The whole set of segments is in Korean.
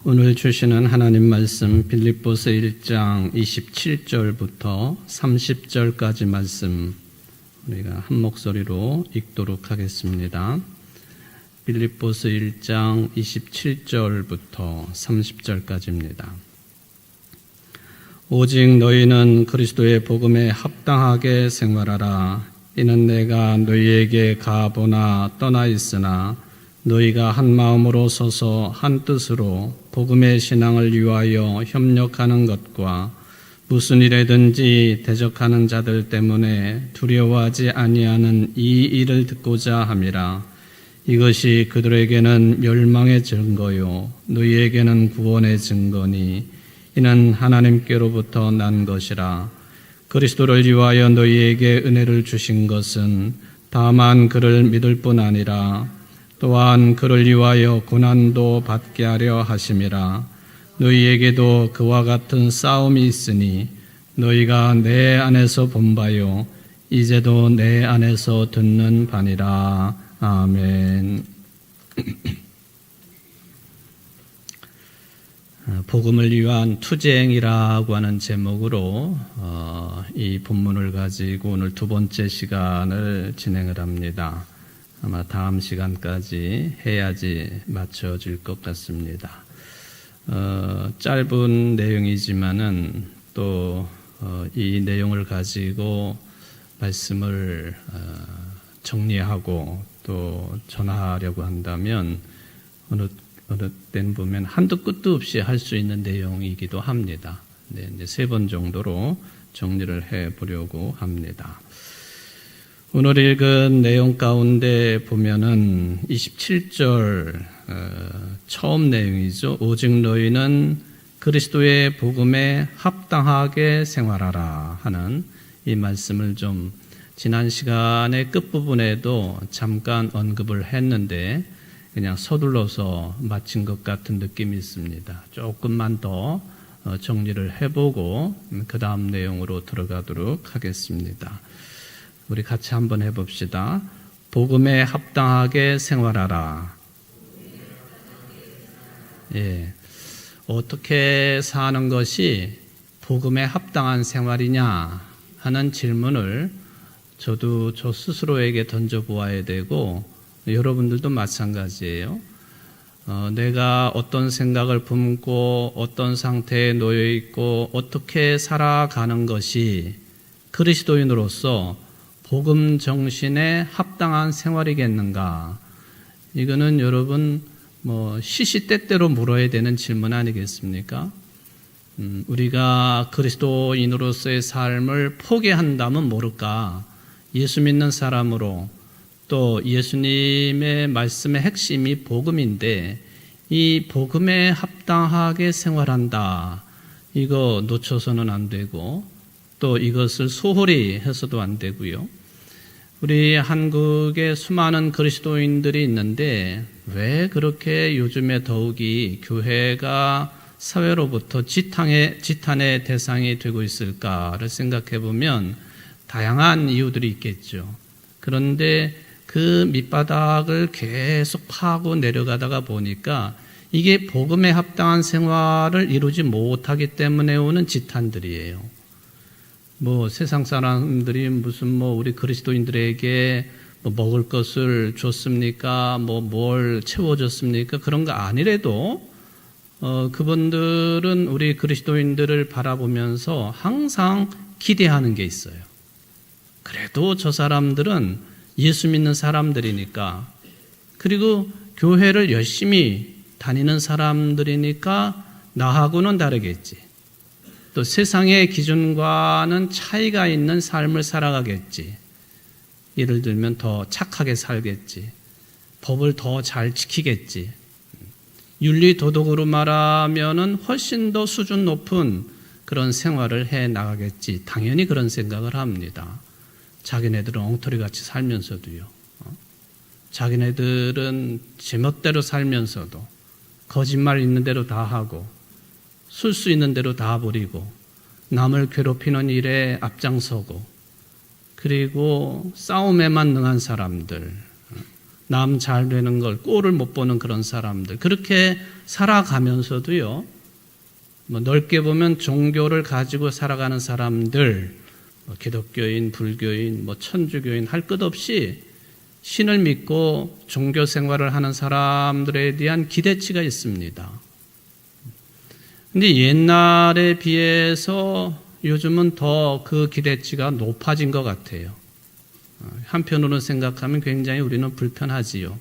오늘 주시는 하나님 말씀 빌립보서 1장 27절부터 30절까지 말씀 우리가 한 목소리로 읽도록 하겠습니다. 빌립보서 1장 27절부터 30절까지입니다. 오직 너희는 그리스도의 복음에 합당하게 생활하라. 이는 내가 너희에게 가보나 떠나 있으나 너희가 한 마음으로 서서 한 뜻으로 복음의 신앙을 위하여 협력하는 것과 무슨 일에든지 대적하는 자들 때문에 두려워하지 아니하는 이 일을 듣고자 함이라. 이것이 그들에게는 멸망의 증거요 너희에게는 구원의 증거니 이는 하나님께로부터 난 것이라. 그리스도를 위하여 너희에게 은혜를 주신 것은 다만 그를 믿을 뿐 아니라 또한 그를 위하여 고난도 받게 하려 하심이라. 너희에게도 그와 같은 싸움이 있으니 너희가 내 안에서 본 바요 이제도 내 안에서 듣는 바니라. 아멘. 복음을 위한 투쟁이라고 하는 제목으로 이 본문을 가지고 오늘 두 번째 시간을 진행을 합니다. 아마 다음 시간까지 해야지 맞춰질 것 같습니다. 짧은 내용이지만은 또 이 내용을 가지고 말씀을 정리하고 또 전하려고 한다면 어느 때는 보면 한도 끝도 없이 할 수 있는 내용이기도 합니다. 네, 이제 3번 정도로 정리를 해 보려고 합니다. 오늘 읽은 내용 가운데 보면은 27절 처음 내용이죠. 오직 너희는 그리스도의 복음에 합당하게 생활하라 하는 이 말씀을 좀 지난 시간의 끝부분에도 잠깐 언급을 했는데 그냥 서둘러서 마친 것 같은 느낌이 있습니다. 조금만 더 정리를 해보고 그 다음 내용으로 들어가도록 하겠습니다. 우리 같이 한번 해봅시다. 복음에 합당하게 생활하라. 예. 어떻게 사는 것이 복음에 합당한 생활이냐 하는 질문을 저도 저 스스로에게 던져보아야 되고 여러분들도 마찬가지예요. 내가 어떤 생각을 품고 어떤 상태에 놓여 있고 어떻게 살아가는 것이 그리스도인으로서 복음 정신에 합당한 생활이겠는가? 이거는 여러분 시시때때로 물어야 되는 질문 아니겠습니까? 우리가 그리스도인으로서의 삶을 포기한다면 모를까? 예수 믿는 사람으로 또 예수님의 말씀의 핵심이 복음인데 이 복음에 합당하게 생활한다. 이거 놓쳐서는 안 되고 또 이것을 소홀히 해서도 안 되고요. 우리 한국에 수많은 그리스도인들이 있는데 왜 그렇게 요즘에 더욱이 교회가 사회로부터 지탄의 대상이 되고 있을까를 생각해 보면 다양한 이유들이 있겠죠. 그런데 그 밑바닥을 계속 파고 내려가다가 보니까 이게 복음에 합당한 생활을 이루지 못하기 때문에 오는 지탄들이에요. 세상 사람들이 무슨 우리 그리스도인들에게 먹을 것을 줬습니까? 뭘 채워줬습니까? 그런 거 아니래도 그분들은 우리 그리스도인들을 바라보면서 항상 기대하는 게 있어요. 그래도 저 사람들은 예수 믿는 사람들이니까 그리고 교회를 열심히 다니는 사람들이니까 나하고는 다르겠지. 또 세상의 기준과는 차이가 있는 삶을 살아가겠지. 예를 들면 더 착하게 살겠지. 법을 더 잘 지키겠지. 윤리 도덕으로 말하면은 훨씬 더 수준 높은 그런 생활을 해 나가겠지. 당연히 그런 생각을 합니다. 자기네들은 엉터리같이 살면서도요. 자기네들은 제멋대로 살면서도 거짓말 있는 대로 다 하고 쓸 수 있는 대로 다 부리고 남을 괴롭히는 일에 앞장서고 그리고 싸움에만 능한 사람들 남 잘 되는 걸 꼴을 못 보는 그런 사람들, 그렇게 살아가면서도요, 뭐 넓게 보면 종교를 가지고 살아가는 사람들, 뭐 기독교인, 불교인, 뭐 천주교인 할 것 없이 신을 믿고 종교 생활을 하는 사람들에 대한 기대치가 있습니다. 근데 옛날에 비해서 요즘은 더 그 기대치가 높아진 것 같아요. 한편으로는 생각하면 굉장히 우리는 불편하지요.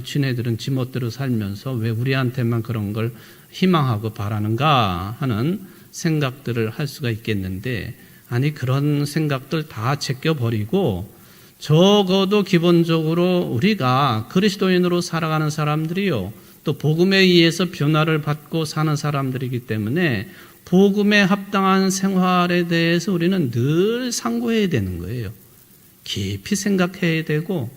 지네들은 지멋대로 살면서 왜 우리한테만 그런 걸 희망하고 바라는가 하는 생각들을 할 수가 있겠는데, 아니 그런 생각들 다 제껴버리고 적어도 기본적으로 우리가 그리스도인으로 살아가는 사람들이요, 또 복음에 의해서 변화를 받고 사는 사람들이기 때문에 복음에 합당한 생활에 대해서 우리는 늘 상고해야 되는 거예요. 깊이 생각해야 되고,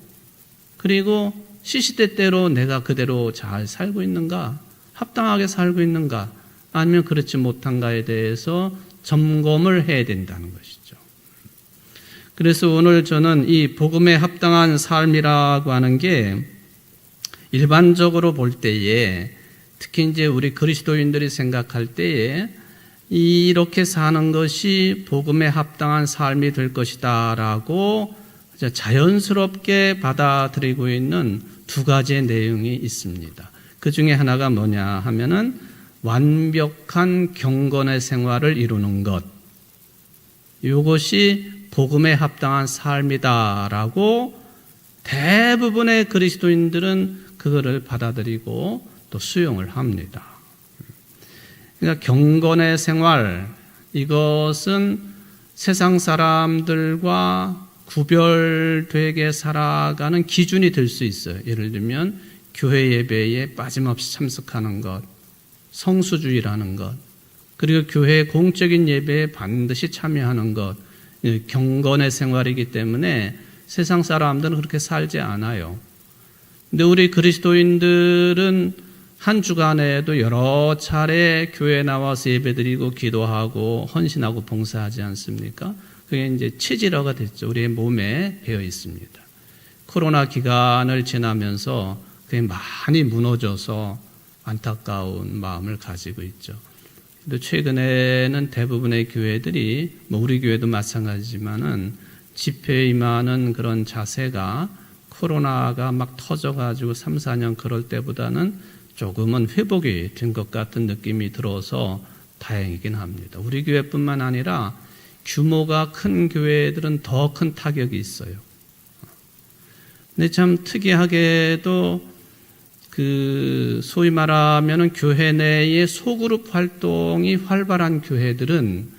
그리고 시시때때로 내가 그대로 잘 살고 있는가, 합당하게 살고 있는가, 아니면 그렇지 못한가에 대해서 점검을 해야 된다는 것이죠. 그래서 오늘 저는 이 복음에 합당한 삶이라고 하는 게 일반적으로 볼 때에, 특히 이제 우리 그리스도인들이 생각할 때에 이렇게 사는 것이 복음에 합당한 삶이 될 것이다라고 자연스럽게 받아들이고 있는 두 가지의 내용이 있습니다. 그 중에 하나가 뭐냐 하면은 완벽한 경건의 생활을 이루는 것, 이것이 복음에 합당한 삶이다라고 대부분의 그리스도인들은 그거를 받아들이고 또 수용을 합니다. 그러니까 경건의 생활, 이것은 세상 사람들과 구별되게 살아가는 기준이 될 수 있어요. 예를 들면 교회 예배에 빠짐없이 참석하는 것, 성수주의라는 것, 그리고 교회 공적인 예배에 반드시 참여하는 것, 경건의 생활이기 때문에 세상 사람들은 그렇게 살지 않아요. 근데 우리 그리스도인들은 한 주간에도 여러 차례 교회에 나와서 예배드리고 기도하고 헌신하고 봉사하지 않습니까? 그게 이제 체질화가 됐죠. 우리의 몸에 배어 있습니다. 코로나 기간을 지나면서 그게 많이 무너져서 안타까운 마음을 가지고 있죠. 근데 최근에는 대부분의 교회들이, 뭐 우리 교회도 마찬가지지만은 집회에 임하는 그런 자세가 코로나가 막 터져가지고 3, 4년 그럴 때보다는 조금은 회복이 된 것 같은 느낌이 들어서 다행이긴 합니다. 우리 교회뿐만 아니라 규모가 큰 교회들은 더 큰 타격이 있어요. 근데 참 특이하게도 소위 말하면 교회 내의 소그룹 활동이 활발한 교회들은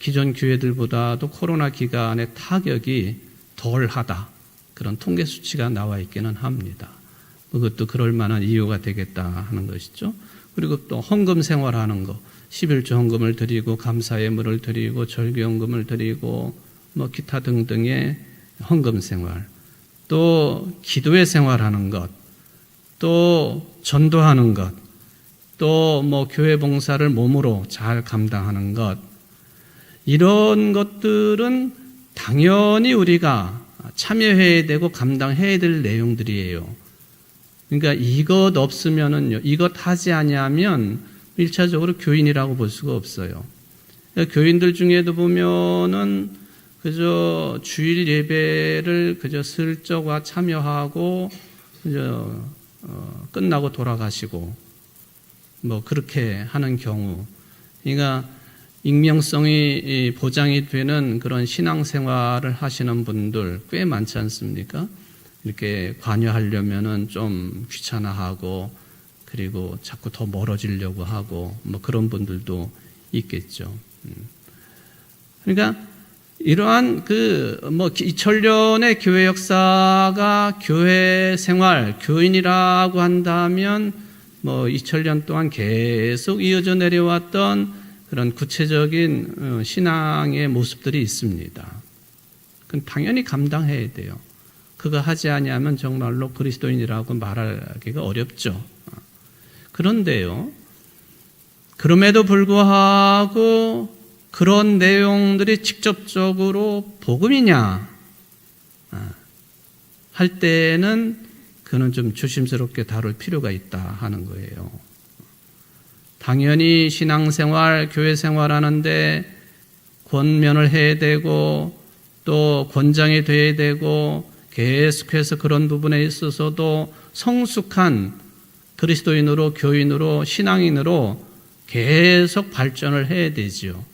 기존 교회들보다도 코로나 기간에 타격이 덜하다, 그런 통계 수치가 나와 있기는 합니다. 그것도 그럴 만한 이유가 되겠다 하는 것이죠. 그리고 또 헌금 생활하는 거, 11조 헌금을 드리고 감사 예물을 드리고 절기헌금을 드리고 뭐 기타 등등의 헌금 생활, 또 기도의 생활하는 것, 또 전도하는 것, 또 뭐 교회 봉사를 몸으로 잘 감당하는 것, 이런 것들은 당연히 우리가 참여해야 되고 감당해야 될 내용들이에요. 그러니까 이것 없으면은요, 이것 하지 아니하면 1차적으로 교인이라고 볼 수가 없어요. 그러니까 교인들 중에도 보면은 그저 주일 예배를 그저 슬쩍 와 참여하고 그저 끝나고 돌아가시고 뭐 그렇게 하는 경우, 그러니까 익명성이 보장이 되는 그런 신앙생활을 하시는 분들 꽤 많지 않습니까? 이렇게 관여하려면은 좀 귀찮아하고, 그리고 자꾸 더 멀어지려고 하고, 뭐 그런 분들도 있겠죠. 그러니까 이러한 2000년의 교회 역사가 교회 생활, 교인이라고 한다면 뭐 2000년 동안 계속 이어져 내려왔던 그런 구체적인 신앙의 모습들이 있습니다. 그건 당연히 감당해야 돼요. 그거 하지 아니하면 정말로 그리스도인이라고 말하기가 어렵죠. 그런데요, 그럼에도 불구하고 그런 내용들이 직접적으로 복음이냐 할 때는 그는 좀 조심스럽게 다룰 필요가 있다 하는 거예요. 당연히 신앙생활, 교회생활하는데 권면을 해야 되고 또 권장이 돼야 되고 계속해서 그런 부분에 있어서도 성숙한 그리스도인으로, 교인으로, 신앙인으로 계속 발전을 해야 되죠.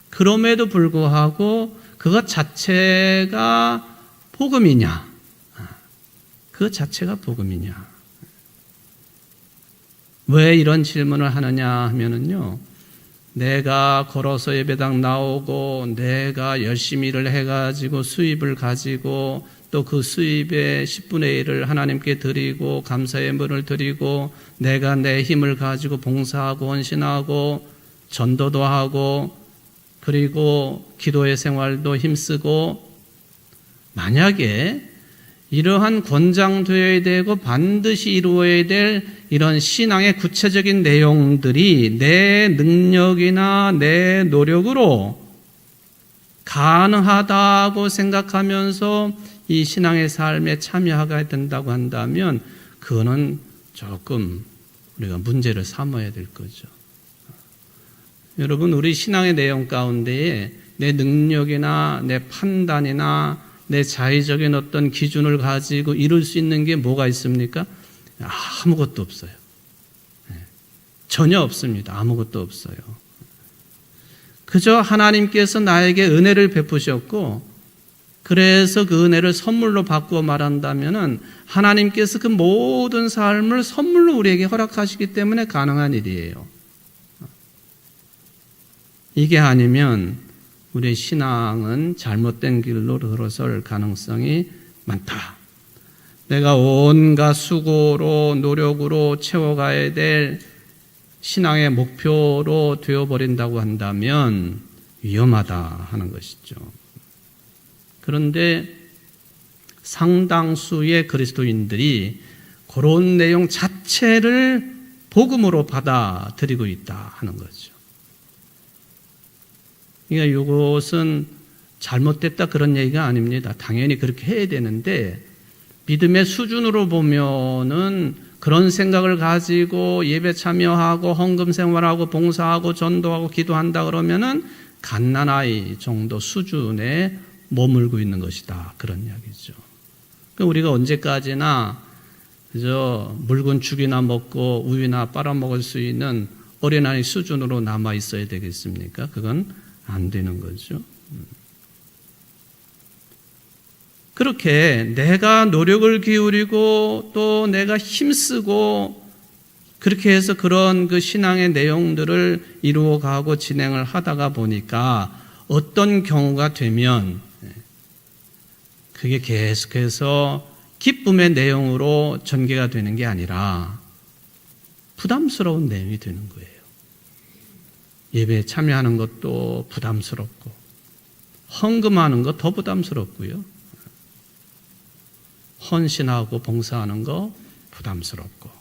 그럼에도 불구하고 그것 자체가 복음이냐? 그 자체가 복음이냐? 왜 이런 질문을 하느냐 하면은요, 내가 걸어서 예배당 나오고 내가 열심히 일을 해가지고 수입을 가지고 또 그 수입의 10분의 1을 하나님께 드리고 감사의 예물을 드리고 내가 내 힘을 가지고 봉사하고 헌신하고 전도도 하고 그리고 기도의 생활도 힘쓰고, 만약에 이러한 권장되어야 되고 반드시 이루어야 될 이런 신앙의 구체적인 내용들이 내 능력이나 내 노력으로 가능하다고 생각하면서 이 신앙의 삶에 참여하게 된다고 한다면 그거는 조금 우리가 문제를 삼아야 될 거죠. 여러분, 우리 신앙의 내용 가운데에 내 능력이나 내 판단이나 내 자의적인 어떤 기준을 가지고 이룰 수 있는 게 뭐가 있습니까? 아무것도 없어요. 전혀 없습니다. 아무것도 없어요. 그저 하나님께서 나에게 은혜를 베푸셨고, 그래서 그 은혜를 선물로 바꾸어 말한다면은 하나님께서 그 모든 삶을 선물로 우리에게 허락하시기 때문에 가능한 일이에요. 이게 아니면 우리의 신앙은 잘못된 길로 들어설 가능성이 많다. 내가 온갖 수고로 노력으로 채워가야 될 신앙의 목표로 되어버린다고 한다면 위험하다 하는 것이죠. 그런데 상당수의 그리스도인들이 그런 내용 자체를 복음으로 받아들이고 있다 하는 거죠. 그러니까 이것은 잘못됐다 그런 얘기가 아닙니다. 당연히 그렇게 해야 되는데, 믿음의 수준으로 보면은 그런 생각을 가지고 예배 참여하고 헌금 생활하고 봉사하고 전도하고 기도한다 그러면은 갓난아이 정도 수준에 머물고 있는 것이다, 그런 이야기죠. 그러니까 우리가 언제까지나 그저 묽은 죽이나 먹고 우유나 빨아먹을 수 있는 어린아이 수준으로 남아 있어야 되겠습니까? 그건 안 되는 거죠. 그렇게 내가 노력을 기울이고 또 내가 힘쓰고 그렇게 해서 그런 그 신앙의 내용들을 이루어가고 진행을 하다가 보니까 어떤 경우가 되면 그게 계속해서 기쁨의 내용으로 전개가 되는 게 아니라 부담스러운 내용이 되는 거예요. 예배에 참여하는 것도 부담스럽고 헌금하는 거 더 부담스럽고요. 헌신하고 봉사하는 거 부담스럽고.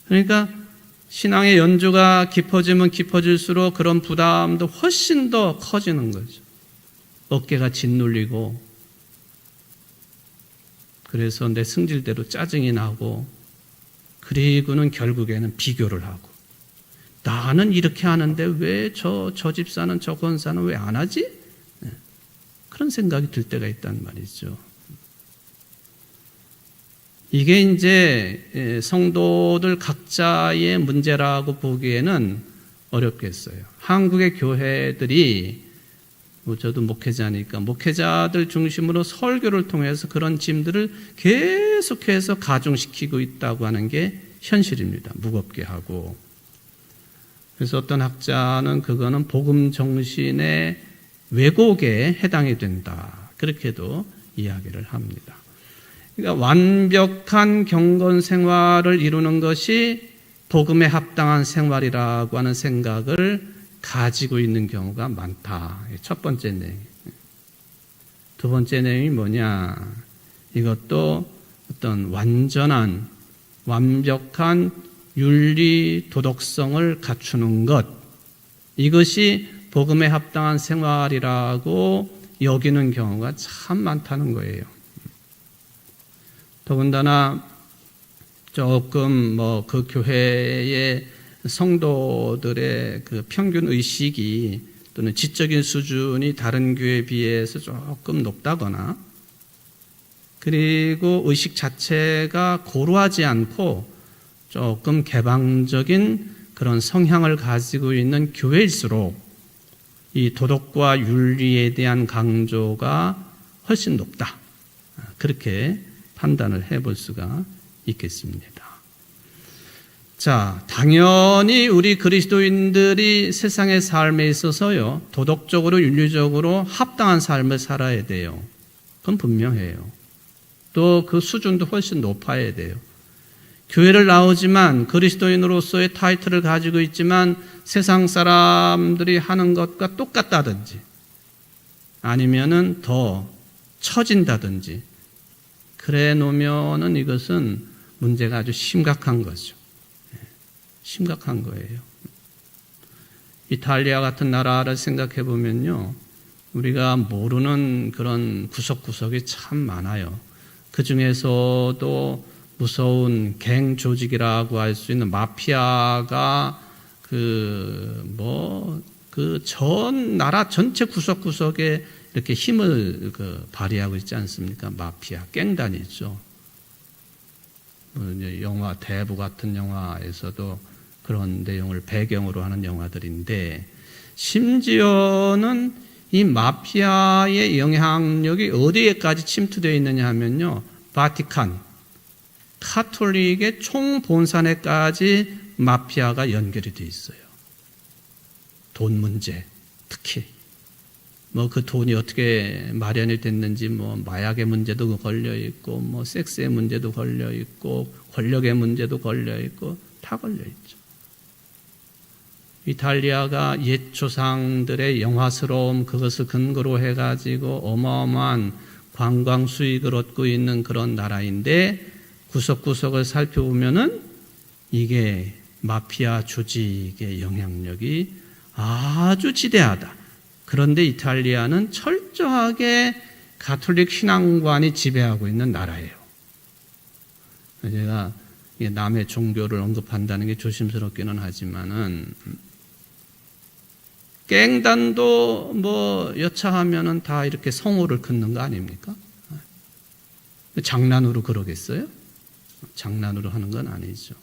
그러니까 신앙의 연주가 깊어지면 깊어질수록 그런 부담도 훨씬 더 커지는 거죠. 어깨가 짓눌리고, 그래서 내 승질대로 짜증이 나고, 그리고는 결국에는 비교를 하고, 나는 이렇게 하는데 왜 저 집사는 저 권사는 왜 안 하지? 그런 생각이 들 때가 있단 말이죠. 이게 이제 성도들 각자의 문제라고 보기에는 어렵겠어요. 한국의 교회들이, 저도 목회자니까 목회자들 중심으로 설교를 통해서 그런 짐들을 계속해서 가중시키고 있다고 하는 게 현실입니다. 무겁게 하고. 그래서 어떤 학자는 그거는 복음 정신의 왜곡에 해당이 된다, 그렇게도 이야기를 합니다. 그러니까 완벽한 경건 생활을 이루는 것이 복음에 합당한 생활이라고 하는 생각을 가지고 있는 경우가 많다. 첫 번째 내용. 두 번째 내용이 뭐냐? 이것도 어떤 완전한, 완벽한 윤리 도덕성을 갖추는 것, 이것이 복음에 합당한 생활이라고 여기는 경우가 참 많다는 거예요. 더군다나 조금 그 교회의 성도들의 그 평균 의식이 또는 지적인 수준이 다른 교회에 비해서 조금 높다거나, 그리고 의식 자체가 고루하지 않고 조금 개방적인 그런 성향을 가지고 있는 교회일수록 이 도덕과 윤리에 대한 강조가 훨씬 높다. 그렇게 판단을 해볼 수가 있겠습니다. 자, 당연히 우리 그리스도인들이 세상의 삶에 있어서요, 도덕적으로 윤리적으로 합당한 삶을 살아야 돼요. 그건 분명해요. 또 그 수준도 훨씬 높아야 돼요. 교회를 나오지만 그리스도인으로서의 타이틀을 가지고 있지만 세상 사람들이 하는 것과 똑같다든지 아니면은 더 처진다든지 그래 놓으면은 이것은 문제가 아주 심각한 거죠. 심각한 거예요. 이탈리아 같은 나라를 생각해 보면요, 우리가 모르는 그런 구석구석이 참 많아요. 그 중에서도 무서운 갱 조직이라고 할 수 있는 마피아가 전 나라 전체 구석구석에 이렇게 힘을 발휘하고 있지 않습니까? 마피아, 갱단이죠. 영화 대부 같은 영화에서도 그런 내용을 배경으로 하는 영화들인데, 심지어는 이 마피아의 영향력이 어디에까지 침투되어 있느냐 하면요, 바티칸, 카톨릭의 총본산에까지 마피아가 연결이 되어 있어요. 돈 문제, 특히. 그 돈이 어떻게 마련이 됐는지, 마약의 문제도 걸려있고, 섹스의 문제도 걸려있고, 권력의 문제도 걸려있고, 다 걸려있죠. 이탈리아가 옛 조상들의 영화스러움, 그것을 근거로 해가지고 어마어마한 관광 수익을 얻고 있는 그런 나라인데, 구석구석을 살펴보면은 이게 마피아 조직의 영향력이 아주 지대하다. 그런데 이탈리아는 철저하게 가톨릭 신앙관이 지배하고 있는 나라예요. 제가 남의 종교를 언급한다는 게 조심스럽기는 하지만은, 갱단도 여차하면은 다 이렇게 성호를 긋는 거 아닙니까? 장난으로 그러겠어요? 장난으로 하는 건 아니죠.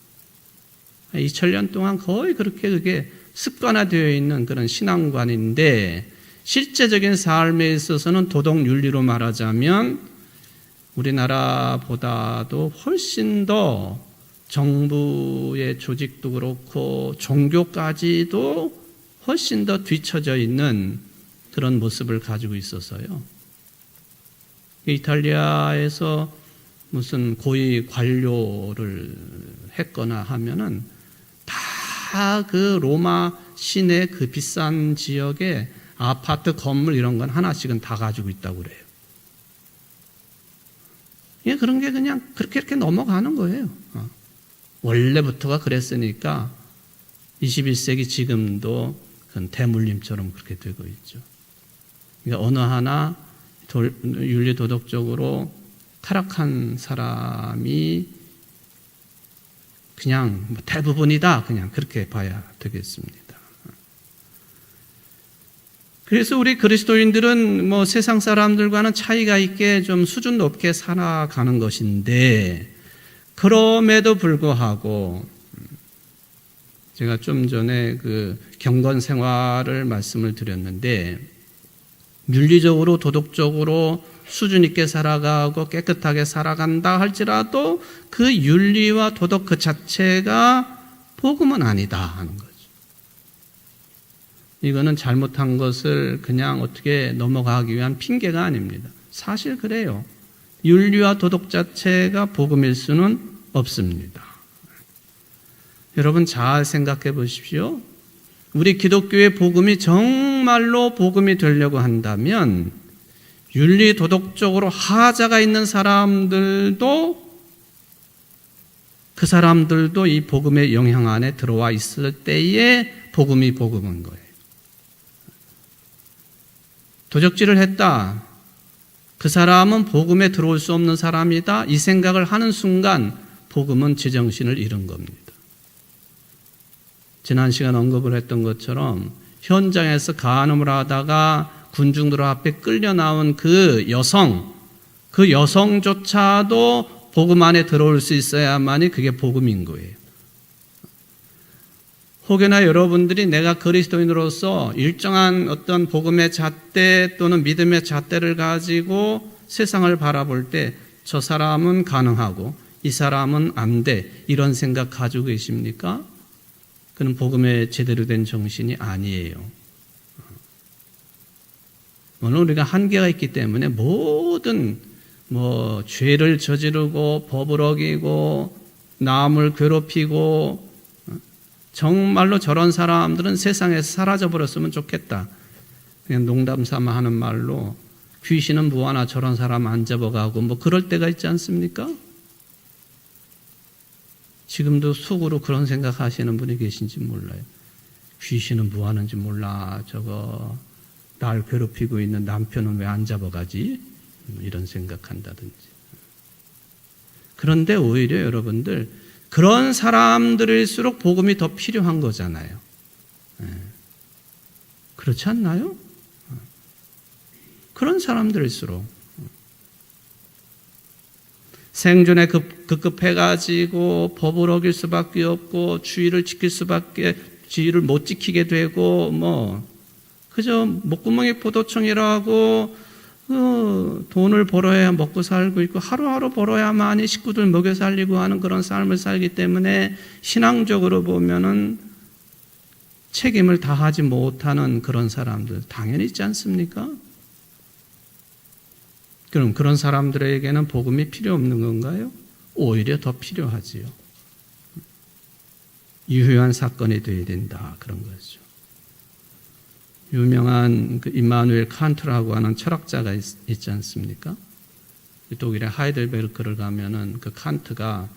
2000년 동안 거의 그렇게 그게 습관화되어 있는 그런 신앙관인데, 실제적인 삶에 있어서는 도덕 윤리로 말하자면 우리나라보다도 훨씬 더 정부의 조직도 그렇고 종교까지도 훨씬 더 뒤처져 있는 그런 모습을 가지고 있어서요. 이탈리아에서 무슨 고위 관료를 했거나 하면은 다 그 로마 시내 그 비싼 지역에 아파트 건물 이런 건 하나씩은 다 가지고 있다고 그래요. 예, 그런 게 그냥 그렇게 넘어가는 거예요. 원래부터가 그랬으니까 21세기 지금도 그건 대물림처럼 그렇게 되고 있죠. 그러니까 어느 하나 윤리 도덕적으로 타락한 사람이 그냥 대부분이다, 그냥 그렇게 봐야 되겠습니다. 그래서 우리 그리스도인들은 세상 사람들과는 차이가 있게 좀 수준 높게 살아가는 것인데, 그럼에도 불구하고 제가 좀 전에 그 경건 생활을 말씀을 드렸는데, 윤리적으로 도덕적으로 수준 있게 살아가고 깨끗하게 살아간다 할지라도 그 윤리와 도덕 그 자체가 복음은 아니다 하는 거죠. 이거는 잘못한 것을 그냥 어떻게 넘어가기 위한 핑계가 아닙니다. 사실 그래요. 윤리와 도덕 자체가 복음일 수는 없습니다. 여러분 잘 생각해 보십시오. 우리 기독교의 복음이 정말로 복음이 되려고 한다면 윤리 도덕적으로 하자가 있는 사람들도 그 사람들도 이 복음의 영향 안에 들어와 있을 때에 복음이 복음인 거예요. 도적질을 했다. 그 사람은 복음에 들어올 수 없는 사람이다. 이 생각을 하는 순간 복음은 제정신을 잃은 겁니다. 지난 시간 언급을 했던 것처럼 현장에서 간음을 하다가 군중들 앞에 끌려 나온 그 여성조차도 복음 안에 들어올 수 있어야만이 그게 복음인 거예요. 혹여나 여러분들이 내가 그리스도인으로서 일정한 어떤 복음의 잣대 또는 믿음의 잣대를 가지고 세상을 바라볼 때 저 사람은 가능하고 이 사람은 안 돼, 이런 생각 가지고 계십니까? 그는 복음의 제대로 된 정신이 아니에요. 오늘 우리가 한계가 있기 때문에 모든 죄를 저지르고 법을 어기고 남을 괴롭히고 정말로 저런 사람들은 세상에서 사라져버렸으면 좋겠다. 그냥 농담 삼아 하는 말로 귀신은 뭐하나 저런 사람 안 잡아가고 그럴 때가 있지 않습니까? 지금도 속으로 그런 생각하시는 분이 계신지 몰라요. 귀신은 뭐하는지 몰라. 저거 날 괴롭히고 있는 남편은 왜 안 잡아가지? 이런 생각한다든지. 그런데 오히려 여러분들 그런 사람들일수록 복음이 더 필요한 거잖아요. 그렇지 않나요? 그런 사람들일수록 생존에 급급해가지고 법을 어길 수밖에 없고 주의를 못 지키게 되고 그저 목구멍이 포도청이라고 돈을 벌어야 먹고 살고 있고 하루하루 벌어야만이 식구들 먹여 살리고 하는 그런 삶을 살기 때문에 신앙적으로 보면은 책임을 다하지 못하는 그런 사람들 당연히 있지 않습니까? 그럼 그런 사람들에게는 복음이 필요 없는 건가요? 오히려 더 필요하지요. 유효한 사건이 되어야 된다, 그런 거죠. 유명한 임마누엘 칸트라고 하는 철학자가 있지 않습니까? 독일의 하이델베르크를 가면은 그 칸트가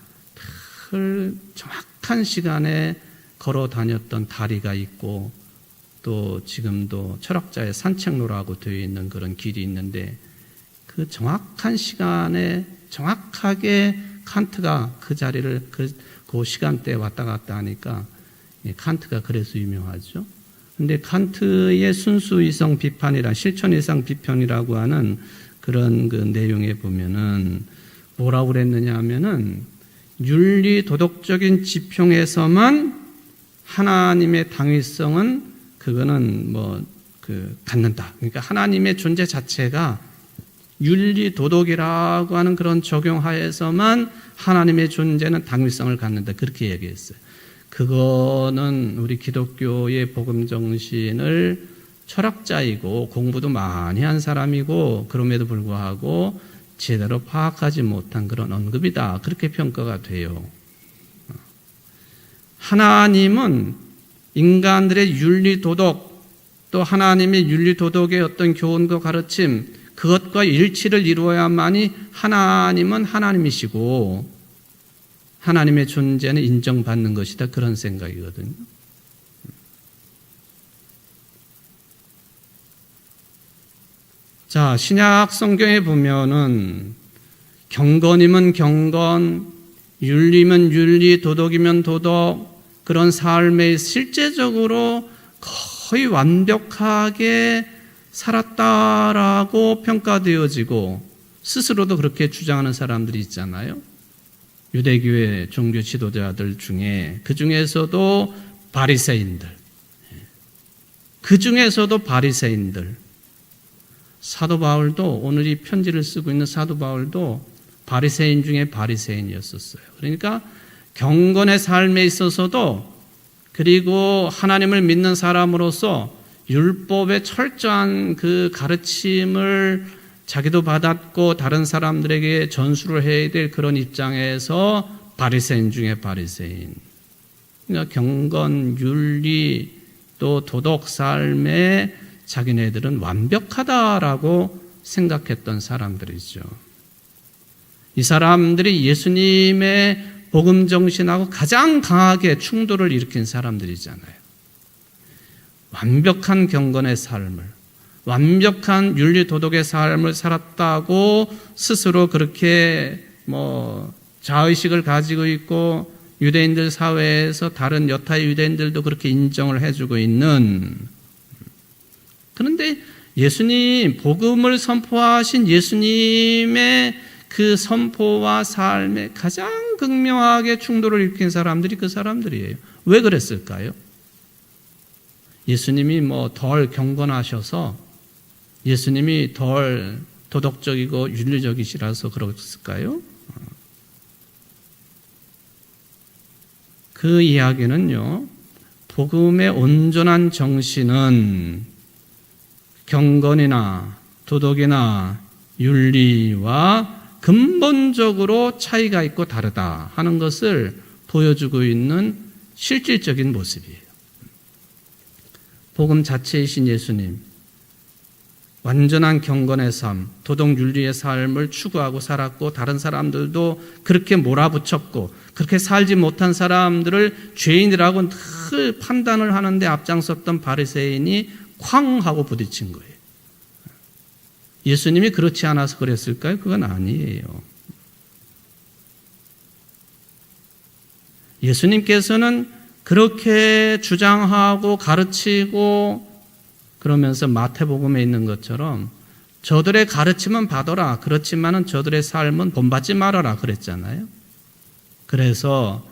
늘 정확한 시간에 걸어 다녔던 다리가 있고 또 지금도 철학자의 산책로라고 되어 있는 그런 길이 있는데 그 정확한 시간에 정확하게 칸트가 그 자리를 그 시간대에 왔다 갔다 하니까 칸트가 그래서 유명하죠. 근데 칸트의 순수 이성 비판이라 실천 이상 비판이라고 하는 그런 그 내용에 보면은 뭐라고 그랬느냐 하면은 윤리 도덕적인 지평에서만 하나님의 당위성은 그거는 갖는다. 그러니까 하나님의 존재 자체가 윤리 도덕이라고 하는 그런 적용하에서만 하나님의 존재는 당위성을 갖는다. 그렇게 얘기했어요. 그거는 우리 기독교의 복음 정신을 철학자이고 공부도 많이 한 사람이고 그럼에도 불구하고 제대로 파악하지 못한 그런 언급이다. 그렇게 평가가 돼요. 하나님은 인간들의 윤리 도덕 또 하나님의 윤리 도덕의 어떤 교훈과 가르침 그것과 일치를 이루어야만이 하나님은 하나님이시고 하나님의 존재는 인정받는 것이다. 그런 생각이거든요. 자, 신약 성경에 보면은 경건이면 경건, 윤리면 윤리, 도덕이면 도덕, 그런 삶에 실제적으로 거의 완벽하게 살았다라고 평가되어지고 스스로도 그렇게 주장하는 사람들이 있잖아요. 유대교회 종교 지도자들 중에 그 중에서도 바리새인들, 사도 바울도 오늘 이 편지를 쓰고 있는 사도 바울도 바리새인 중에 바리새인이었었어요. 그러니까 경건의 삶에 있어서도 그리고 하나님을 믿는 사람으로서 율법의 철저한 그 가르침을 자기도 받았고 다른 사람들에게 전수를 해야 될 그런 입장에서 바리새인 중에 바리새인. 그러니까 경건, 윤리 또 도덕 삶에 자기네들은 완벽하다라고 생각했던 사람들이죠. 이 사람들이 예수님의 복음 정신하고 가장 강하게 충돌을 일으킨 사람들이잖아요. 완벽한 경건의 삶을, 완벽한 윤리 도덕의 삶을 살았다고 스스로 그렇게 자의식을 가지고 있고 유대인들 사회에서 다른 여타의 유대인들도 그렇게 인정을 해주고 있는, 그런데 예수님, 복음을 선포하신 예수님의 그 선포와 삶에 가장 극명하게 충돌을 일으킨 사람들이 그 사람들이에요. 왜 그랬을까요? 예수님이 덜 경건하셔서, 예수님이 덜 도덕적이고 윤리적이시라서 그랬을까요? 그 이야기는요, 복음의 온전한 정신은 경건이나 도덕이나 윤리와 근본적으로 차이가 있고 다르다 하는 것을 보여주고 있는 실질적인 모습이에요. 복음 자체이신 예수님, 완전한 경건의 삶, 도덕 윤리의 삶을 추구하고 살았고 다른 사람들도 그렇게 몰아붙였고 그렇게 살지 못한 사람들을 죄인이라고 늘 판단을 하는데 앞장섰던 바리새인이 쾅 하고 부딪힌 거예요. 예수님이 그렇지 않아서 그랬을까요? 그건 아니에요. 예수님께서는 그렇게 주장하고 가르치고 그러면서 마태복음에 있는 것처럼 저들의 가르침은 받아라. 그렇지만은 저들의 삶은 본받지 말아라 그랬잖아요. 그래서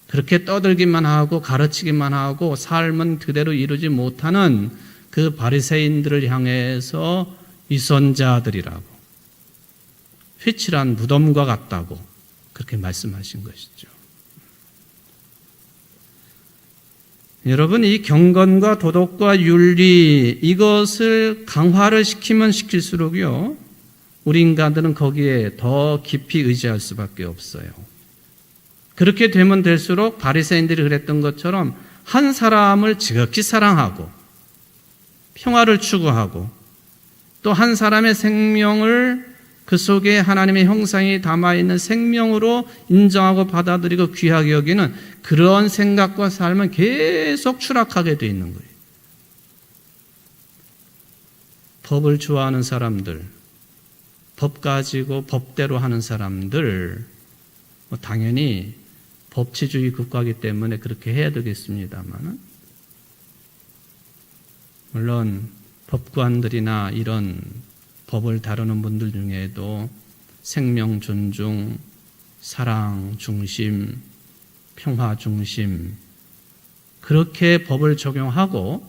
그렇게 떠들기만 하고 가르치기만 하고 삶은 그대로 이루지 못하는 그 바리새인들을 향해서 위선자들이라고, 휘칠한 무덤과 같다고 그렇게 말씀하신 것이죠. 여러분, 이 경건과 도덕과 윤리, 이것을 강화를 시키면 시킬수록요, 우리 인간들은 거기에 더 깊이 의지할 수밖에 없어요. 그렇게 되면 될수록 바리새인들이 그랬던 것처럼 한 사람을 지극히 사랑하고 평화를 추구하고 또 한 사람의 생명을 그 속에 하나님의 형상이 담아있는 생명으로 인정하고 받아들이고 귀하게 여기는 그런 생각과 삶은 계속 추락하게 돼 있는 거예요. 법을 좋아하는 사람들, 법 가지고 법대로 하는 사람들, 당연히 법치주의 국가이기 때문에 그렇게 해야 되겠습니다만, 물론 법관들이나 이런 법을 다루는 분들 중에도 생명 존중, 사랑 중심, 평화 중심, 그렇게 법을 적용하고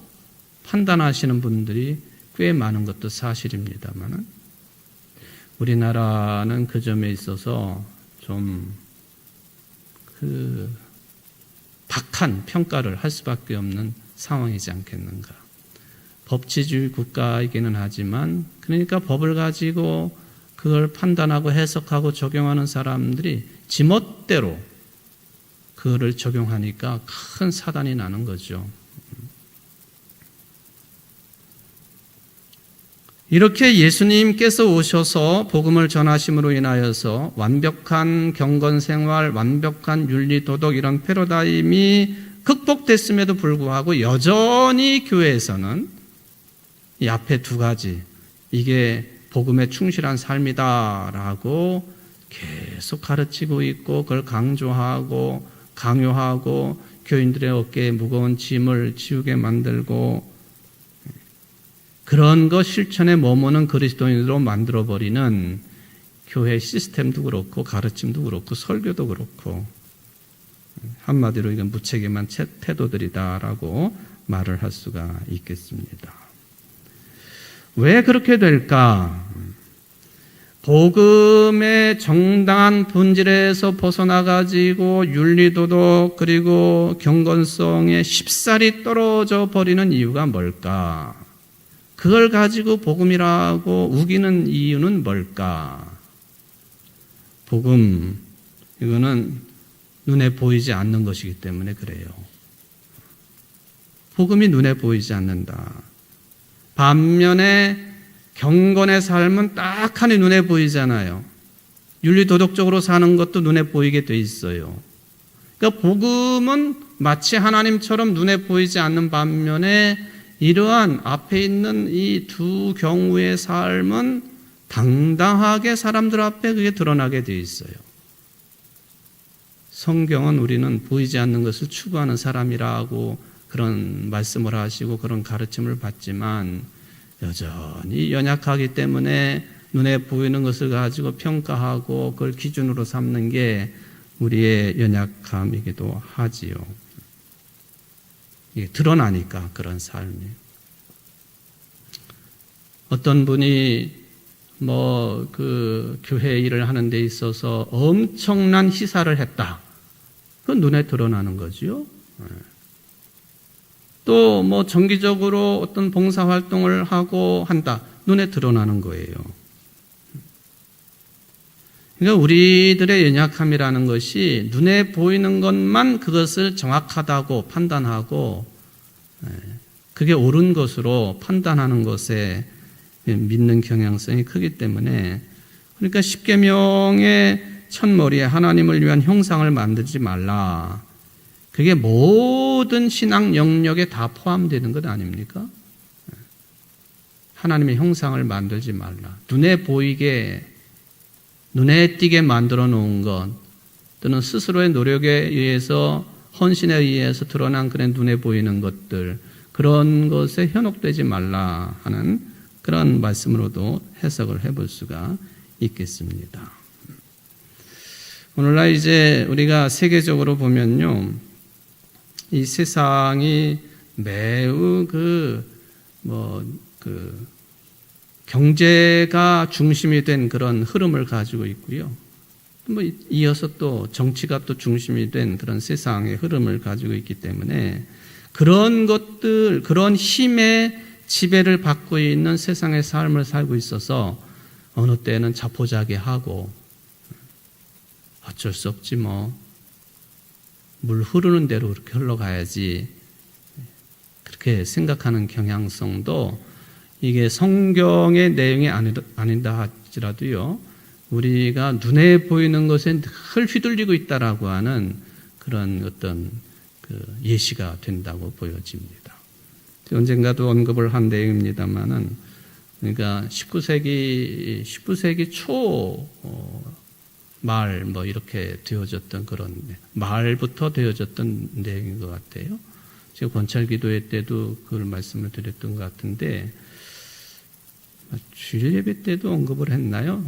판단하시는 분들이 꽤 많은 것도 사실입니다만, 우리나라는 그 점에 있어서 좀 박한 평가를 할 수밖에 없는 상황이지 않겠는가. 법치주의 국가이기는 하지만, 그러니까 법을 가지고 그걸 판단하고 해석하고 적용하는 사람들이 지멋대로 그거를 적용하니까 큰 사단이 나는 거죠. 이렇게 예수님께서 오셔서 복음을 전하심으로 인하여서 완벽한 경건생활, 완벽한 윤리도덕 이런 패러다임이 극복됐음에도 불구하고 여전히 교회에서는 이 앞에 두 가지, 이게 복음에 충실한 삶이다라고 계속 가르치고 있고 그걸 강조하고 강요하고 교인들의 어깨에 무거운 짐을 지우게 만들고 그런 것 실천에 머무는 그리스도인으로 만들어버리는 교회 시스템도 그렇고 가르침도 그렇고 설교도 그렇고, 한마디로 이건 무책임한 태도들이다라고 말을 할 수가 있겠습니다. 왜 그렇게 될까? 복음의 정당한 본질에서 벗어나가지고 윤리도덕 그리고 경건성에 쉽사리 떨어져 버리는 이유가 뭘까? 그걸 가지고 복음이라고 우기는 이유는 뭘까? 복음, 이거는 눈에 보이지 않는 것이기 때문에 그래요. 복음이 눈에 보이지 않는다. 반면에 경건의 삶은 딱하니 눈에 보이잖아요. 윤리도덕적으로 사는 것도 눈에 보이게 돼 있어요. 그러니까 복음은 마치 하나님처럼 눈에 보이지 않는 반면에 이러한 앞에 있는 이 두 경우의 삶은 당당하게 사람들 앞에 그게 드러나게 되어 있어요. 성경은 우리는 보이지 않는 것을 추구하는 사람이라고 그런 말씀을 하시고 그런 가르침을 받지만 여전히 연약하기 때문에 눈에 보이는 것을 가지고 평가하고 그걸 기준으로 삼는 게 우리의 연약함이기도 하지요. 이게 드러나니까 그런 삶이. 어떤 분이 그 교회 일을 하는 데 있어서 엄청난 희사를 했다. 그건 눈에 드러나는 거지요. 또 정기적으로 어떤 봉사 활동을 하고 한다. 눈에 드러나는 거예요. 그러니까 우리들의 연약함이라는 것이 눈에 보이는 것만 그것을 정확하다고 판단하고 그게 옳은 것으로 판단하는 것에 믿는 경향성이 크기 때문에 그러니까 십계명의 첫머리에 하나님을 위한 형상을 만들지 말라. 그게 모든 신앙 영역에 다 포함되는 것 아닙니까? 하나님의 형상을 만들지 말라. 눈에 보이게 눈에 띄게 만들어 놓은 것 또는 스스로의 노력에 의해서 헌신에 의해서 드러난 그런 눈에 보이는 것들 그런 것에 현혹되지 말라 하는 그런 말씀으로도 해석을 해볼 수가 있겠습니다. 오늘날 이제 우리가 세계적으로 보면요, 이 세상이 매우 경제가 중심이 된 그런 흐름을 가지고 있고요. 이어서 또 정치가 또 중심이 된 그런 세상의 흐름을 가지고 있기 때문에 그런 것들, 그런 힘의 지배를 받고 있는 세상의 삶을 살고 있어서 어느 때는 자포자기하고 어쩔 수 없지 물 흐르는 대로 그렇게 흘러가야지 그렇게 생각하는 경향성도 이게 성경의 내용이 아니다 할지라도요 우리가 눈에 보이는 것에 늘 휘둘리고 있다라고 하는 그런 어떤 예시가 된다고 보여집니다. 언젠가도 언급을 한 내용입니다만은 그러니까 19세기 초 말 이렇게 되어졌던 그런 말부터 되어졌던 내용인 것 같아요. 제가 권찰기도회 때도 그걸 말씀을 드렸던 것 같은데 주일 예배 때도 언급을 했나요?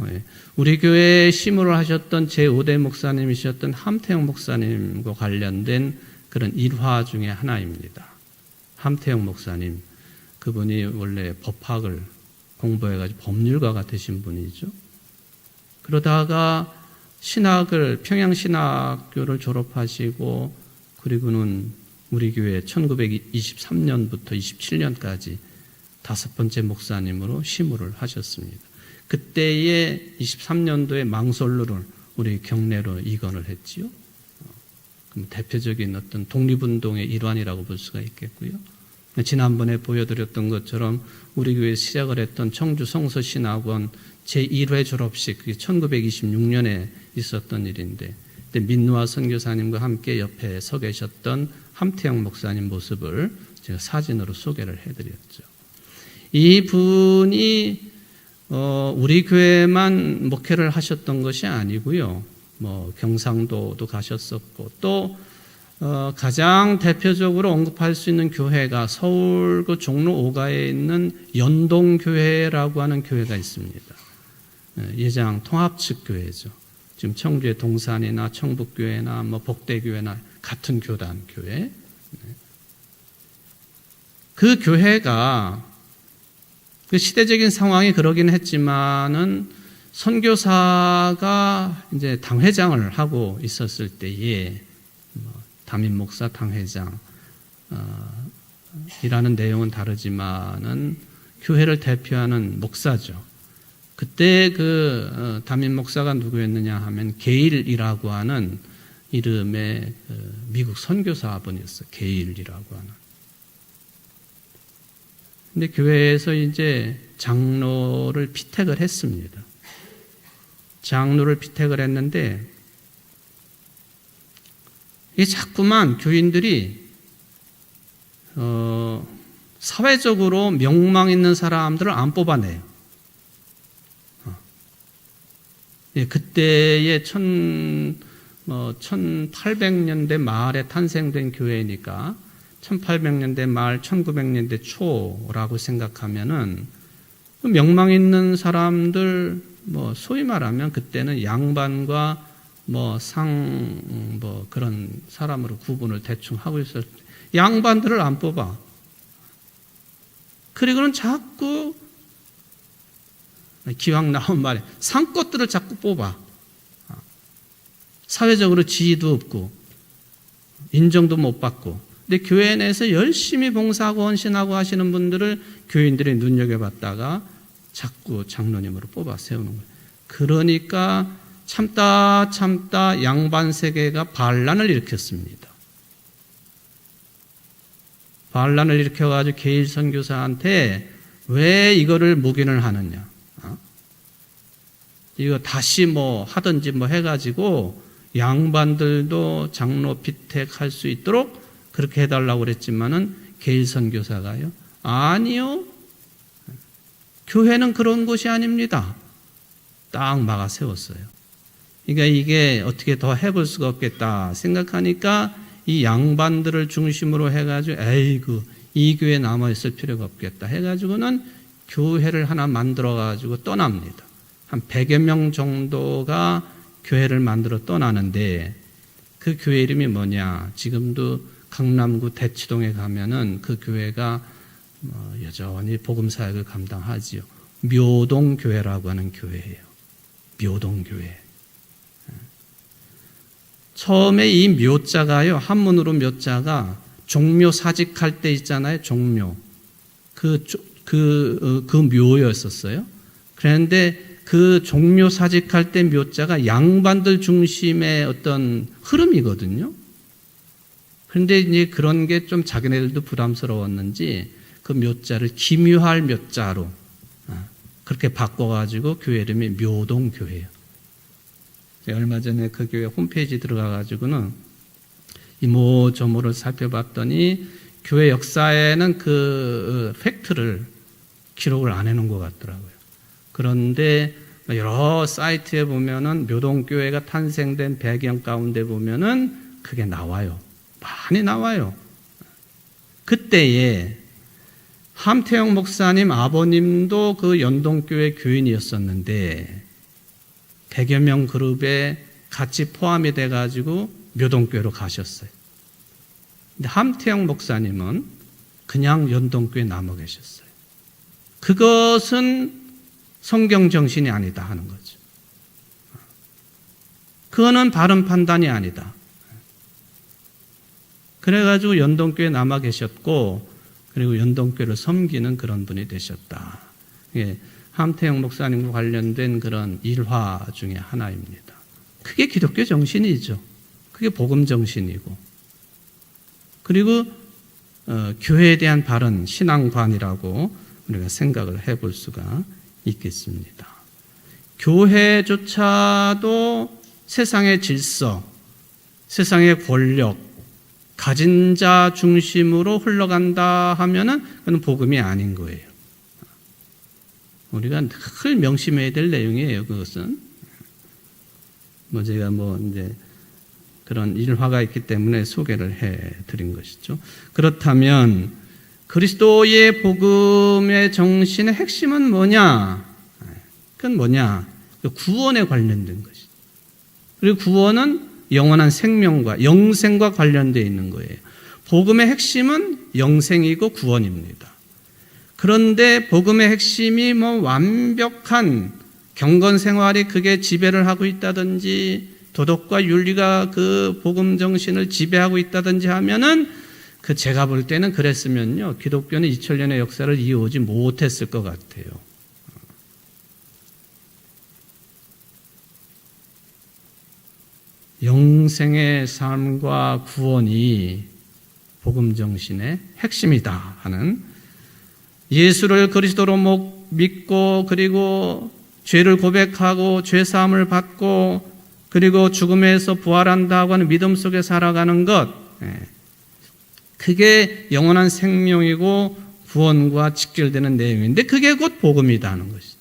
우리 교회에 심호를 하셨던 제5대 목사님이셨던 함태영 목사님과 관련된 그런 일화 중에 하나입니다. 함태영 목사님, 그분이 원래 법학을 공부해가지고 법률가가 되신 분이죠. 그러다가 평양신학교를 졸업하시고 그리고는 우리 교회 1923년부터 27년까지 5번째 목사님으로 심호를 하셨습니다. 그때의 23년도에 망설루를 우리 경례로 이건을 했지요. 그럼 대표적인 어떤 독립운동의 일환이라고 볼 수가 있겠고요. 지난번에 보여드렸던 것처럼 우리 교회 시작을 했던 청주 성서신학원 제1회 졸업식, 그게 1926년에 있었던 일인데 민누아 선교사님과 함께 옆에 서 계셨던 함태영 목사님 모습을 제가 사진으로 소개를 해드렸죠. 이 분이 우리 교회만 목회를 하셨던 것이 아니고요. 경상도도 가셨었고 또 가장 대표적으로 언급할 수 있는 교회가 서울 그 종로 5가에 있는 연동교회라고 하는 교회가 있습니다. 예장 통합측 교회죠. 지금 청주의 동산이나 청북교회나 복대교회나 같은 교단 교회. 그 교회가 그 시대적인 상황이 그러긴 했지만은 선교사가 이제 당회장을 하고 있었을 때에 담임 목사 당회장 이라는 내용은 다르지만은 교회를 대표하는 목사죠. 그때 그 담임 목사가 누구였느냐 하면 게일이라고 하는 이름의 미국 선교사분이었어요. 게일이라고 하는. 근데 교회에서 이제 장로를 피택을 했습니다. 장로를 피택을 했는데 이게 자꾸만 교인들이 사회적으로 명망 있는 사람들을 안 뽑아내요. 그때의 1800년대 말에 탄생된 교회니까 1800년대 말 1900년대 초라고 생각하면은 명망 있는 사람들 소위 말하면 그때는 양반과 그런 사람으로 구분을 대충 하고 있을 때 양반들을 안 뽑아. 그리고는 자꾸 기왕 나온 말에 상것들을 자꾸 뽑아. 사회적으로 지위도 없고 인정도 못 받고. 근데 교회 내에서 열심히 봉사하고 헌신하고 하시는 분들을 교인들이 눈여겨봤다가 자꾸 장로님으로 뽑아 세우는 거예요. 그러니까 참다 양반 세계가 반란을 일으켰습니다. 반란을 일으켜가지고 게일 선교사한테 왜 이거를 묵인을 하느냐. 이거 다시 하든지 해가지고 양반들도 장로 피택할 수 있도록 그렇게 해달라고 그랬지만은 게일 선교사가요. 아니요. 교회는 그런 곳이 아닙니다. 딱 막아 세웠어요. 그러니까 이게 어떻게 더 해볼 수가 없겠다 생각하니까 이 양반들을 중심으로 해가지고 에이구 이 교회에 남아있을 필요가 없겠다 해가지고는 교회를 하나 만들어가지고 떠납니다. 한 100여 명 정도가 교회를 만들어 떠나는데 그 교회 이름이 뭐냐? 지금도 강남구 대치동에 가면은 그 교회가 여전히 복음사역을 감당하지요. 묘동교회라고 하는 교회예요. 묘동교회. 처음에 이 묘자가요, 한문으로 묘자가 종묘 사직할 때 있잖아요, 종묘. 그 묘였었어요. 그런데 그 종묘 사직할 때 묘자가 양반들 중심의 어떤 흐름이거든요. 그런데 이제 그런 게 좀 자기네들도 부담스러웠는지 그 묘자를 기묘할 묘자로 그렇게 바꿔가지고 교회 이름이 묘동교회예요. 얼마 전에 그 교회 홈페이지 들어가가지고는 이모저모를 살펴봤더니 교회 역사에는 그 팩트를 기록을 안 해놓은 것 같더라고요. 그런데 여러 사이트에 보면은 묘동교회가 탄생된 배경 가운데 보면은 그게 나와요. 많이 나와요. 그때에 함태영 목사님 아버님도 그 연동교회 교인이었었는데 100여 명 그룹에 같이 포함이 돼가지고 묘동교회로 가셨어요. 근데 함태영 목사님은 그냥 연동교회에 남아 계셨어요. 그것은 성경 정신이 아니다 하는 거죠. 그거는 바른 판단이 아니다. 그래가지고 연동교회에 남아 계셨고 그리고 연동교회를 섬기는 그런 분이 되셨다. 예, 함태영 목사님과 관련된 그런 일화 중에 하나입니다. 그게 기독교 정신이죠. 그게 복음 정신이고 그리고 교회에 대한 바른 신앙관이라고 우리가 생각을 해볼 수가 있겠습니다. 교회조차도 세상의 질서, 세상의 권력, 가진 자 중심으로 흘러간다 하면은 그건 복음이 아닌 거예요. 우리가 늘 명심해야 될 내용이에요. 그것은 제가 이제 그런 일화가 있기 때문에 소개를 해드린 것이죠. 그렇다면 그리스도의 복음의 정신의 핵심은 뭐냐? 그건 뭐냐? 구원에 관련된 것이죠. 그리고 구원은 영원한 생명과 영생과 관련되어 있는 거예요. 복음의 핵심은 영생이고 구원입니다. 그런데 복음의 핵심이 완벽한 경건 생활이 그게 지배를 하고 있다든지 도덕과 윤리가 그 복음 정신을 지배하고 있다든지 하면은 제가 볼 때는 그랬으면요. 기독교는 2000년의 역사를 이어오지 못했을 것 같아요. 영생의 삶과 구원이 복음 정신의 핵심이다 하는 예수를 그리스도로 믿고 그리고 죄를 고백하고 죄 사함을 받고 그리고 죽음에서 부활한다고 하는 믿음 속에 살아가는 것, 그게 영원한 생명이고 구원과 직결되는 내용인데 그게 곧 복음이다 하는 것이죠.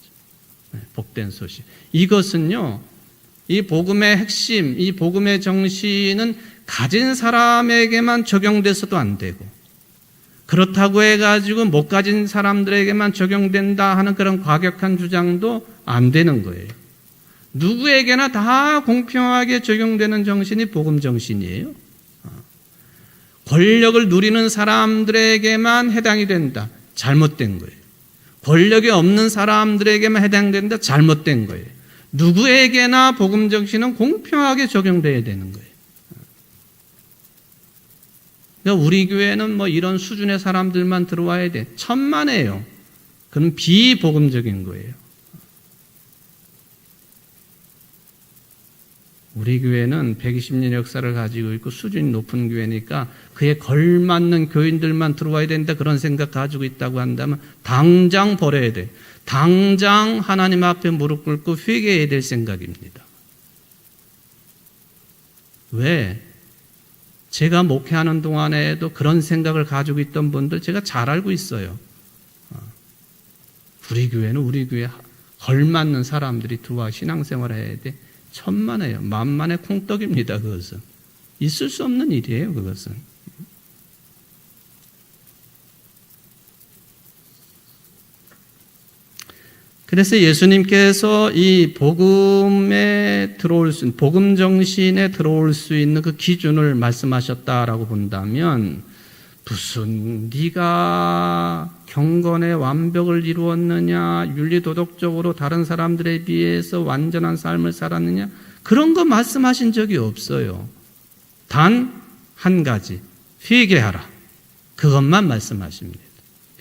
복된 소식. 이것은요, 이 복음의 핵심, 이 복음의 정신은 가진 사람에게만 적용돼서도 안 되고, 그렇다고 해가지고 못 가진 사람들에게만 적용된다 하는 그런 과격한 주장도 안 되는 거예요. 누구에게나 다 공평하게 적용되는 정신이 복음 정신이에요. 권력을 누리는 사람들에게만 해당이 된다. 잘못된 거예요. 권력이 없는 사람들에게만 해당된다. 잘못된 거예요. 누구에게나 복음 정신은 공평하게 적용돼야 되는 거예요. 그러니까 우리 교회는 뭐 이런 수준의 사람들만 들어와야 돼. 천만에요. 그건 비복음적인 거예요. 우리 교회는 120년 역사를 가지고 있고 수준이 높은 교회니까 그에 걸맞는 교인들만 들어와야 된다 그런 생각 가지고 있다고 한다면 당장 버려야 돼. 당장 하나님 앞에 무릎 꿇고 회개해야 될 생각입니다. 왜? 제가 목회하는 동안에도 그런 생각을 가지고 있던 분들 제가 잘 알고 있어요. 우리 교회는 우리 교회에 걸맞는 사람들이 들어와 신앙생활을 해야 돼. 천만에요. 만만의 콩떡입니다. 그것은. 있을 수 없는 일이에요. 그것은. 그래서 예수님께서 이 복음에 들어올 수, 복음 정신에 들어올 수 있는 그 기준을 말씀하셨다라고 본다면, 무슨 네가 경건의 완벽을 이루었느냐, 윤리도덕적으로 다른 사람들에 비해서 완전한 삶을 살았느냐, 그런 거 말씀하신 적이 없어요. 단 한 가지, 회개하라. 그것만 말씀하십니다.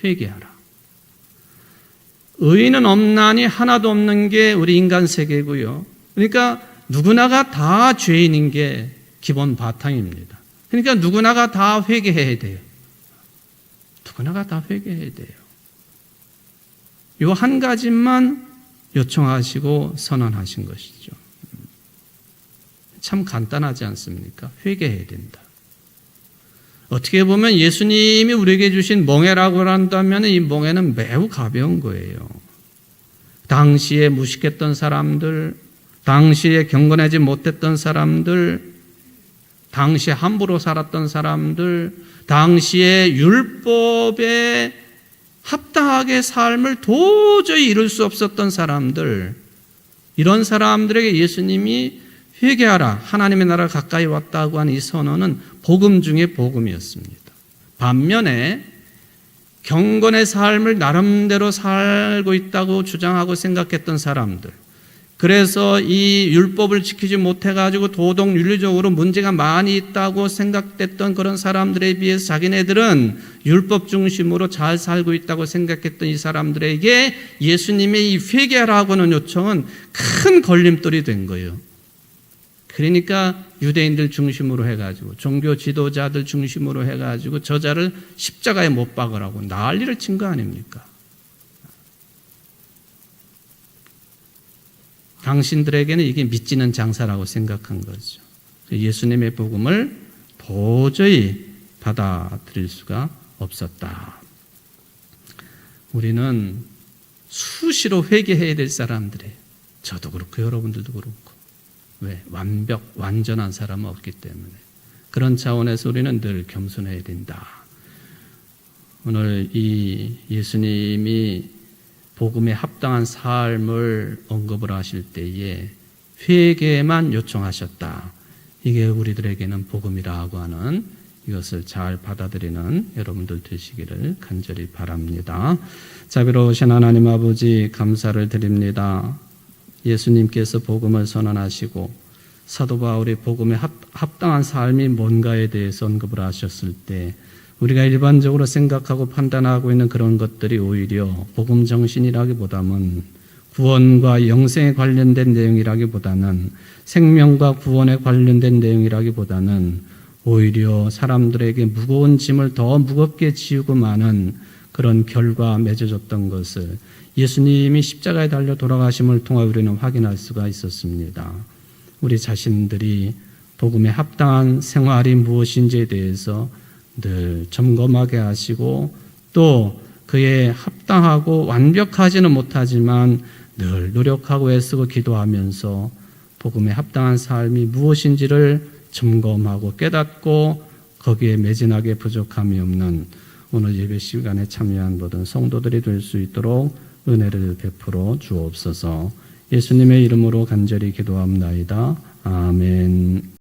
회개하라. 의인은 없나니 하나도 없는 게 우리 인간 세계고요. 그러니까 누구나가 다 죄인인 게 기본 바탕입니다. 그러니까 누구나가 다 회개해야 돼요. 누구나가 다 회개해야 돼요. 요 한 가지만 요청하시고 선언하신 것이죠. 참 간단하지 않습니까? 회개해야 된다. 어떻게 보면 예수님이 우리에게 주신 멍에라고 한다면 이 멍에는 매우 가벼운 거예요. 당시에 무식했던 사람들, 당시에 경건하지 못했던 사람들, 당시에 함부로 살았던 사람들, 당시에 율법에 합당하게 삶을 도저히 이룰 수 없었던 사람들, 이런 사람들에게 예수님이 회개하라, 하나님의 나라 가까이 왔다고 하는 이 선언은 복음 중에 복음이었습니다. 반면에 경건의 삶을 나름대로 살고 있다고 주장하고 생각했던 사람들, 그래서 이 율법을 지키지 못해가지고 도덕 윤리적으로 문제가 많이 있다고 생각됐던 그런 사람들에 비해서 자기네들은 율법 중심으로 잘 살고 있다고 생각했던 이 사람들에게 예수님의 이 회개하라고 하는 요청은 큰 걸림돌이 된 거예요. 그러니까 유대인들 중심으로 해가지고 종교 지도자들 중심으로 해가지고 저자를 십자가에 못 박으라고 난리를 친 거 아닙니까? 당신들에게는 이게 믿지는 장사라고 생각한 거죠. 예수님의 복음을 도저히 받아들일 수가 없었다. 우리는 수시로 회개해야 될 사람들이에요. 저도 그렇고 여러분들도 그렇고. 왜? 완전한 사람은 없기 때문에. 그런 차원에서 우리는 늘 겸손해야 된다. 오늘 이 예수님이 복음에 합당한 삶을 언급을 하실 때에 회개만 요청하셨다. 이게 우리들에게는 복음이라고 하는 이것을 잘 받아들이는 여러분들 되시기를 간절히 바랍니다. 자비로우신 하나님 아버지 감사를 드립니다. 예수님께서 복음을 선언하시고 사도 바울이 복음에 합당한 삶이 뭔가에 대해서 언급을 하셨을 때 우리가 일반적으로 생각하고 판단하고 있는 그런 것들이 오히려 복음 정신이라기보다는 구원과 영생에 관련된 내용이라기보다는 생명과 구원에 관련된 내용이라기보다는 오히려 사람들에게 무거운 짐을 더 무겁게 지우고 마는 그런 결과 맺어졌던 것을 예수님이 십자가에 달려 돌아가심을 통해 우리는 확인할 수가 있었습니다. 우리 자신들이 복음에 합당한 생활이 무엇인지에 대해서 늘 점검하게 하시고 또 그에 합당하고 완벽하지는 못하지만 늘 노력하고 애쓰고 기도하면서 복음에 합당한 삶이 무엇인지를 점검하고 깨닫고 거기에 매진하게 부족함이 없는 오늘 예배 시간에 참여한 모든 성도들이 될 수 있도록 은혜를 베풀어 주옵소서. 예수님의 이름으로 간절히 기도합나이다. 아멘.